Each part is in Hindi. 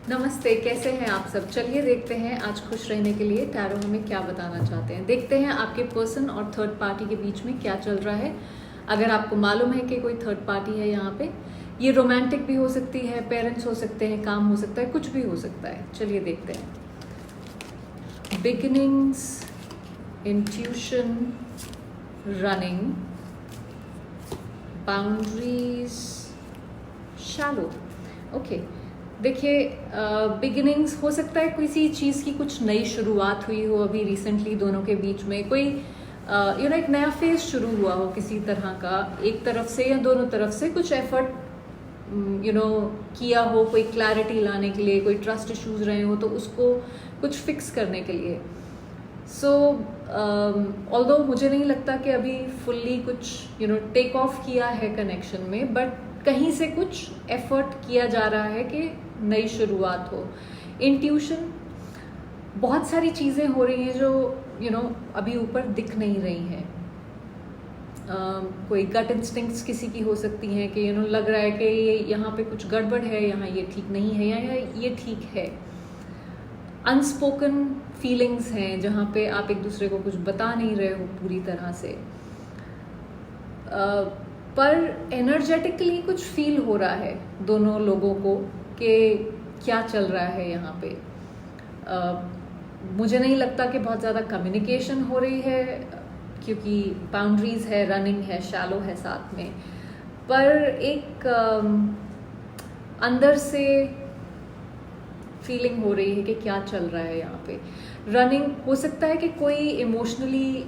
नमस्ते, कैसे हैं आप सब। चलिए देखते हैं आज खुश रहने के लिए टैरो हमें क्या बताना चाहते हैं। देखते हैं आपके पर्सन और थर्ड पार्टी के बीच में क्या चल रहा है। अगर आपको मालूम है कि कोई थर्ड पार्टी है यहाँ पे, ये रोमांटिक भी हो सकती है, पेरेंट्स हो सकते हैं, काम हो सकता है, कुछ भी हो सकता है। चलिए देखते हैं। Beginnings, intuition, running, boundaries, shallow. Okay, देखिए बिगिनिंग्स हो सकता है किसी चीज़ की कुछ नई शुरुआत हुई हो अभी रिसेंटली दोनों के बीच में, कोई एक नया फेज शुरू हुआ हो किसी तरह का, एक तरफ से या दोनों तरफ से कुछ एफर्ट किया हो, कोई क्लैरिटी लाने के लिए, कोई ट्रस्ट इश्यूज रहे हो तो उसको कुछ फिक्स करने के लिए। सो ऑल्दो मुझे नहीं लगता कि अभी फुल्ली कुछ टेक ऑफ किया है कनेक्शन में, बट कहीं से कुछ एफर्ट किया जा रहा है कि नई शुरुआत हो। इंट्यूशन, बहुत सारी चीज़ें हो रही हैं जो अभी ऊपर दिख नहीं रही हैं। कोई गट इंस्टिंक्ट्स किसी की हो सकती हैं कि लग रहा है कि ये यहाँ पे कुछ गड़बड़ है, यहाँ ये ठीक नहीं है, या ये ठीक है। अनस्पोकन फीलिंग्स हैं जहाँ पे आप एक दूसरे को कुछ बता नहीं रहे हो पूरी तरह से, पर एनर्जेटिकली कुछ फील हो रहा है दोनों लोगों को कि क्या चल रहा है यहाँ पे। मुझे नहीं लगता कि बहुत ज़्यादा कम्युनिकेशन हो रही है, क्योंकि बाउंड्रीज है, रनिंग है, शैलो है साथ में, पर एक अंदर से फीलिंग हो रही है कि क्या चल रहा है यहाँ पे। रनिंग हो सकता है कि कोई इमोशनली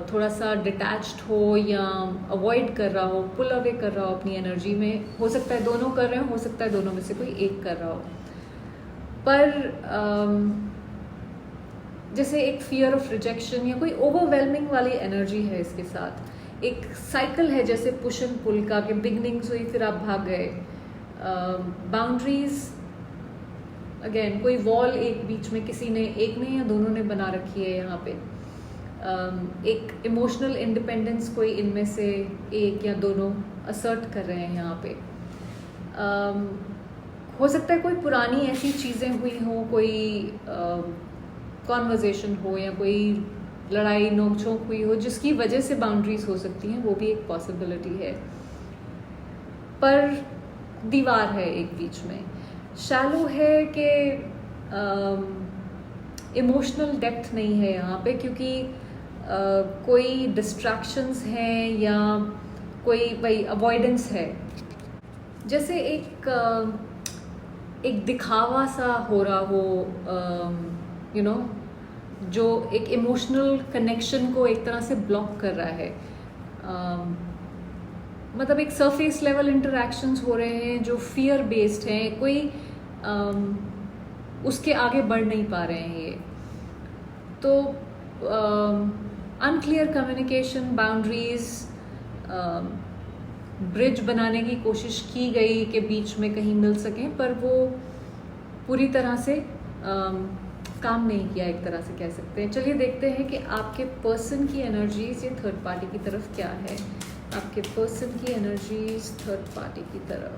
थोड़ा सा डिटैच्ड हो या अवॉइड कर रहा हो, पुल अवे कर रहा हो अपनी एनर्जी में। हो सकता है दोनों कर रहे हो सकता है दोनों में से कोई एक कर रहा हो, पर जैसे एक फियर ऑफ रिजेक्शन या कोई ओवरवेलमिंग वाली एनर्जी है इसके साथ। एक साइकिल है जैसे पुश एंड पुल का, कि बिगनिंग्स हुई फिर आप भाग गए। बाउंड्रीज, अगेन कोई वॉल एक बीच में किसी ने, एक ने या दोनों ने बना रखी है यहाँ पे। एक इमोशनल इंडिपेंडेंस कोई इनमें से एक या दोनों असर्ट कर रहे हैं यहाँ पे। हो सकता है कोई पुरानी ऐसी चीज़ें हुई हो, कोई कॉन्वर्जेशन हो या कोई लड़ाई नोकझोंक हुई हो जिसकी वजह से बाउंड्रीज हो सकती हैं, वो भी एक पॉसिबिलिटी है। पर दीवार है एक बीच में। शैलो है कि इमोशनल डेप्थ नहीं है यहाँ पे, क्योंकि कोई डिस्ट्रैक्शंस हैं या कोई भाई अवॉइडेंस है। जैसे एक दिखावा सा हो रहा हो, जो एक इमोशनल कनेक्शन को एक तरह से ब्लॉक कर रहा है। मतलब एक सरफेस लेवल इंटरेक्शंस हो रहे हैं जो फियर बेस्ड हैं, कोई उसके आगे बढ़ नहीं पा रहे हैं ये। तो अनक्लियर कम्युनिकेशन, बाउंड्रीज, ब्रिज बनाने की कोशिश की गई कि बीच में कहीं मिल सकें, पर वो पूरी तरह से काम नहीं किया, एक तरह से कह सकते हैं। चलिए देखते हैं कि आपके पर्सन की एनर्जीज ये थर्ड पार्टी की तरफ क्या है। आपके पर्सन की एनर्जीज थर्ड पार्टी की तरफ।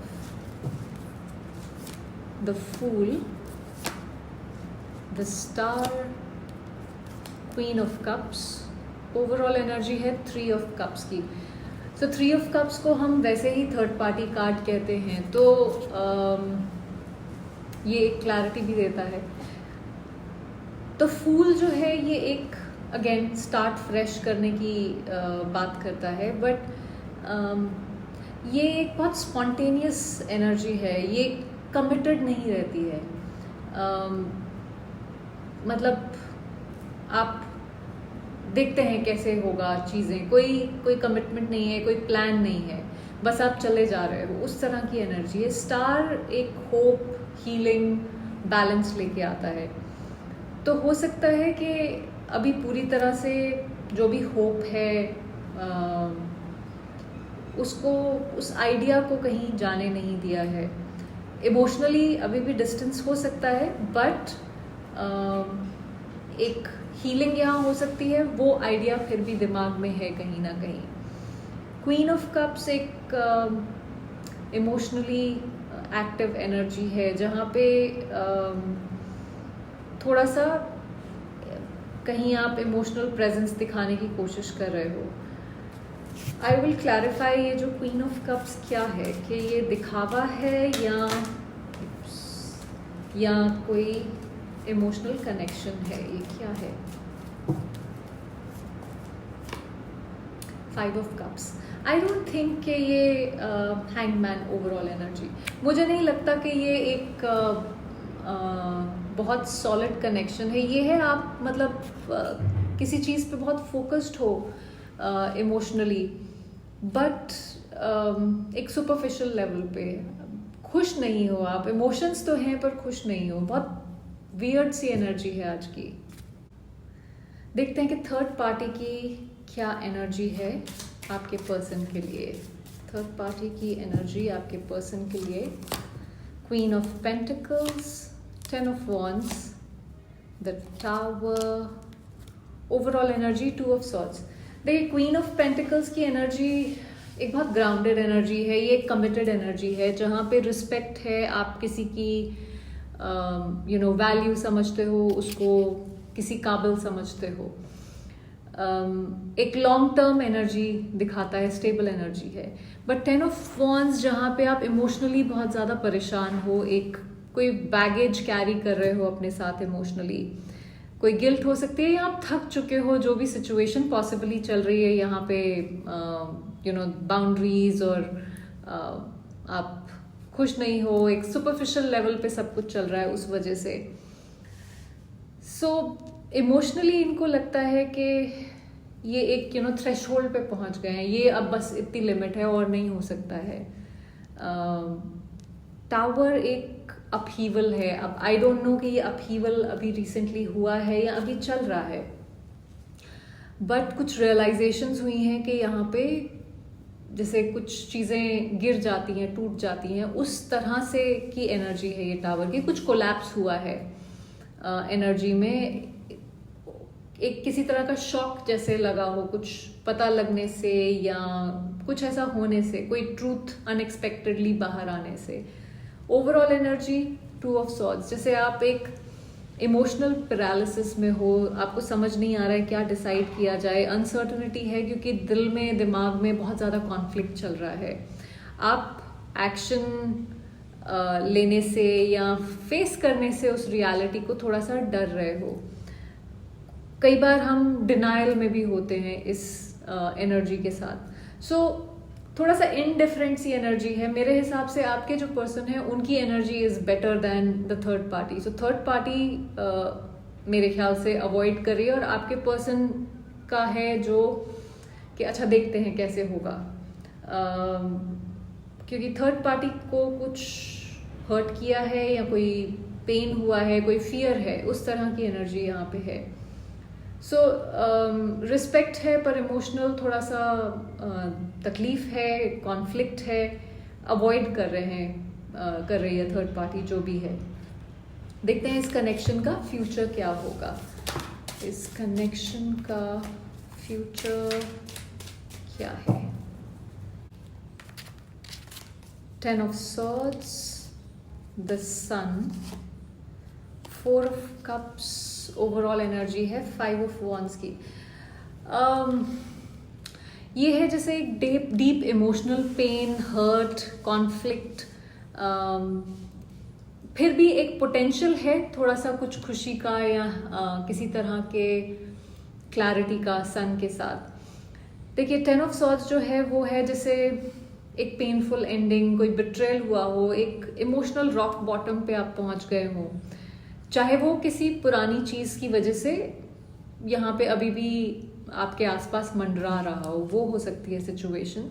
The fool, the star, queen of cups. Overall energy है 3 ऑफ कप्स की। सो 3 ऑफ कप्स को हम वैसे ही थर्ड पार्टी कार्ड कहते हैं, तो ये एक क्लैरिटी भी देता है। तो फूल जो है ये एक अगेन स्टार्ट फ्रेश करने की बात करता है, बट ये एक बहुत स्पॉन्टेनियस एनर्जी है, ये कमिटेड नहीं रहती है। मतलब आप देखते हैं कैसे होगा चीज़ें, कोई कमिटमेंट नहीं है, कोई प्लान नहीं है, बस आप चले जा रहे हो, उस तरह की एनर्जी है। स्टार एक होप, हीलिंग, बैलेंस लेके आता है। तो हो सकता है कि अभी पूरी तरह से जो भी होप है उसको, उस आइडिया को कहीं जाने नहीं दिया है। इमोशनली अभी भी डिस्टेंस हो सकता है, बट एक हीलिंग यहाँ हो सकती है, वो आइडिया फिर भी दिमाग में है कहीं ना कहीं। क्वीन ऑफ कप्स एक इमोशनली एक्टिव एनर्जी है, जहाँ पे थोड़ा सा कहीं आप इमोशनल प्रेजेंस दिखाने की कोशिश कर रहे हो। आई विल क्लैरिफाई ये जो क्वीन ऑफ कप्स क्या है, कि ये दिखावा है या कोई इमोशनल कनेक्शन है, ये क्या है। 5 of cups, I don't think कि ये हैंगमैन ओवरऑल एनर्जी, मुझे नहीं लगता कि ये एक बहुत सॉलिड कनेक्शन है। ये है आप मतलब किसी चीज़ पे बहुत फोकस्ड हो इमोशनली, बट एक सुपरफिशियल लेवल पे खुश नहीं हो आप। इमोशंस तो हैं पर खुश नहीं हो, बहुत वियर्ड सी एनर्जी है आज की। देखते हैं कि थर्ड पार्टी की क्या एनर्जी है आपके पर्सन के लिए। थर्ड पार्टी की एनर्जी आपके पर्सन के लिए, queen of pentacles, 10 of wands, the tower, overall energy 2 of swords। देखिए क्वीन ऑफ पेंटिकल्स की एनर्जी एक बहुत ग्राउंडेड एनर्जी है, ये एक कमिटेड एनर्जी है, जहाँ पे रिस्पेक्ट है, आप किसी की वैल्यू समझते हो, उसको किसी काबिल समझते हो। एक लॉन्ग टर्म एनर्जी दिखाता है, स्टेबल एनर्जी है। बट 10 of wands जहाँ पे आप इमोशनली बहुत ज़्यादा परेशान हो, एक कोई बैगेज कैरी कर रहे हो अपने साथ इमोशनली, कोई गिल्ट हो सकती है, या आप थक चुके हो, जो भी सिचुएशन पॉसिबली चल रही है यहाँ पे, बाउंड्रीज, और आप खुश नहीं हो, एक सुपरफिशियल लेवल पे सब कुछ चल रहा है उस वजह से। सो इमोशनली इनको लगता है कि ये एक थ्रेशोल्ड पे पहुंच गए हैं, ये अब बस इतनी लिमिट है और नहीं हो सकता है। टावर एक अपहीवल है, अब आई डोंट नो कि ये अपहीवल अभी रिसेंटली हुआ है या अभी चल रहा है, बट कुछ रियलाइजेशंस हुई हैं कि यहाँ पे जैसे कुछ चीज़ें गिर जाती हैं, टूट जाती हैं, उस तरह से की एनर्जी है ये टावर की। कुछ कोलैप्स हुआ है एनर्जी में, एक किसी तरह का शॉक जैसे लगा हो, कुछ पता लगने से या कुछ ऐसा होने से, कोई ट्रूथ अनएक्सपेक्टेडली बाहर आने से। ओवरऑल एनर्जी 2 of swords, जैसे आप एक इमोशनल पैरालिसिस में हो, आपको समझ नहीं आ रहा है क्या डिसाइड किया जाए, अनसर्टनिटी है क्योंकि दिल में, दिमाग में बहुत ज़्यादा कॉन्फ्लिक्ट चल रहा है। आप एक्शन लेने से या फेस करने से उस रियलिटी को थोड़ा सा डर रहे हो। कई बार हम डिनायल में भी होते हैं इस एनर्जी के साथ। सो थोड़ा सा इनडिफरेंट सी एनर्जी है मेरे हिसाब से। आपके जो पर्सन है उनकी energy is better than the third party. So third party मेरे ख्याल से अवॉइड करिए, और आपके पर्सन का है जो कि अच्छा देखते हैं कैसे होगा, क्योंकि थर्ड पार्टी को कुछ हर्ट किया है या कोई पेन हुआ है, कोई फियर है, उस तरह की एनर्जी यहाँ पे है। सो रिस्पेक्ट है पर इमोशनल थोड़ा सा तकलीफ है, कॉन्फ्लिक्ट है, अवॉइड कर रही है थर्ड पार्टी जो भी है। देखते हैं इस कनेक्शन का फ्यूचर क्या होगा। इस कनेक्शन का फ्यूचर क्या है। 10 of swords, the sun, 4 of cups, overall energy है 5 of wands की। ये है जैसे एक deep emotional pain, hurt, conflict, फिर भी एक पोटेंशियल है थोड़ा सा कुछ खुशी का या किसी तरह के क्लैरिटी का सन के साथ। देखिए 10 of swords जो है वो है जैसे एक पेनफुल एंडिंग, कोई बिट्रेयल हुआ हो, एक इमोशनल रॉक बॉटम पे आप पहुंच गए हो, चाहे वो किसी पुरानी चीज़ की वजह से यहाँ पे अभी भी आपके आसपास मंडरा रहा हो, वो हो सकती है सिचुएशन।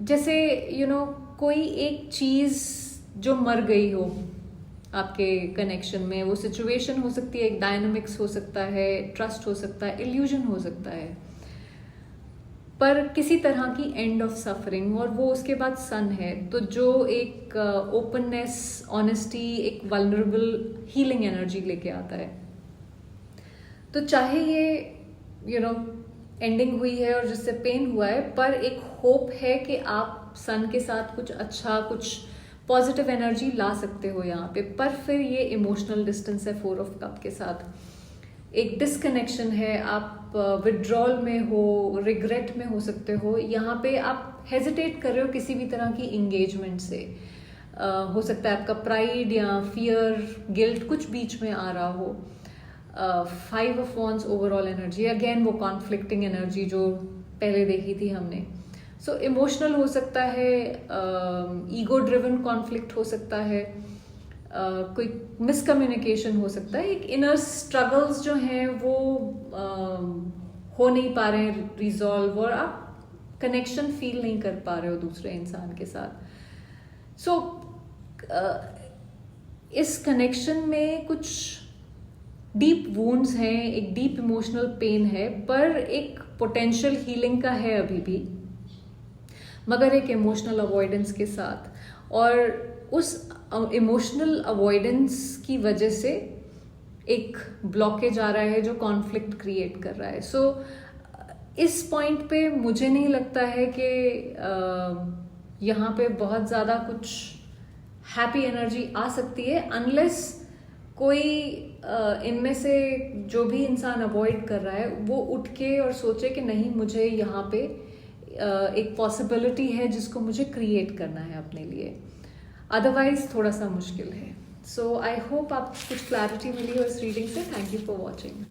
जैसे कोई एक चीज़ जो मर गई हो आपके कनेक्शन में, वो सिचुएशन हो सकती है, एक डायनामिक्स हो सकता है, ट्रस्ट हो सकता है, इल्यूजन हो सकता है, पर किसी तरह की एंड ऑफ सफरिंग, और वो उसके बाद सन है, तो जो एक ओपननेस, ऑनेस्टी, एक वल्नरेबल हीलिंग एनर्जी लेके आता है। तो चाहे ये एंडिंग हुई है और जिससे पेन हुआ है, पर एक होप है कि आप सन के साथ कुछ अच्छा, कुछ पॉजिटिव एनर्जी ला सकते हो यहाँ पे, पर फिर ये इमोशनल डिस्टेंस है 4 ऑफ कप के साथ, एक डिसकनेक्शन है, आप विड्रॉल में हो, रिग्रेट में हो सकते हो, यहाँ पे आप हेजिटेट कर रहे हो किसी भी तरह की इंगेजमेंट से। हो सकता है आपका प्राइड या फियर, गिल्ट कुछ बीच में आ रहा हो। 5 of wands overall energy, again वो कॉन्फ्लिक्टिंग एनर्जी जो पहले देखी थी हमने। सो इमोशनल हो सकता है, ईगो ड्रिवन कॉन्फ्लिक्ट हो सकता है, कोई मिसकम्युनिकेशन हो सकता है, एक इनर स्ट्रगल्स जो हैं वो हो नहीं पा रहे हैं रिजॉल्व, और आप कनेक्शन फील नहीं कर पा रहे हो दूसरे इंसान के साथ। सो इस कनेक्शन में कुछ डीप वुंड्स हैं, एक डीप इमोशनल पेन है, पर एक पोटेंशियल हीलिंग का है अभी भी, मगर एक इमोशनल अवॉइडेंस के साथ। और उस इमोशनल अवॉइडेंस की वजह से एक ब्लॉकेज आ रहा है जो कॉन्फ्लिक्ट क्रिएट कर रहा है। सो इस पॉइंट पे मुझे नहीं लगता है कि यहाँ पे बहुत ज़्यादा कुछ हैप्पी एनर्जी आ सकती है, अनलेस कोई इनमें से जो भी इंसान अवॉइड कर रहा है वो उठ के और सोचे कि नहीं, मुझे यहाँ पे एक पॉसिबिलिटी है जिसको मुझे क्रिएट करना है अपने लिए, अदरवाइज थोड़ा सा मुश्किल है। सो आई होप आपको कुछ क्लैरिटी मिली हो इस रीडिंग से। Thank you for watching.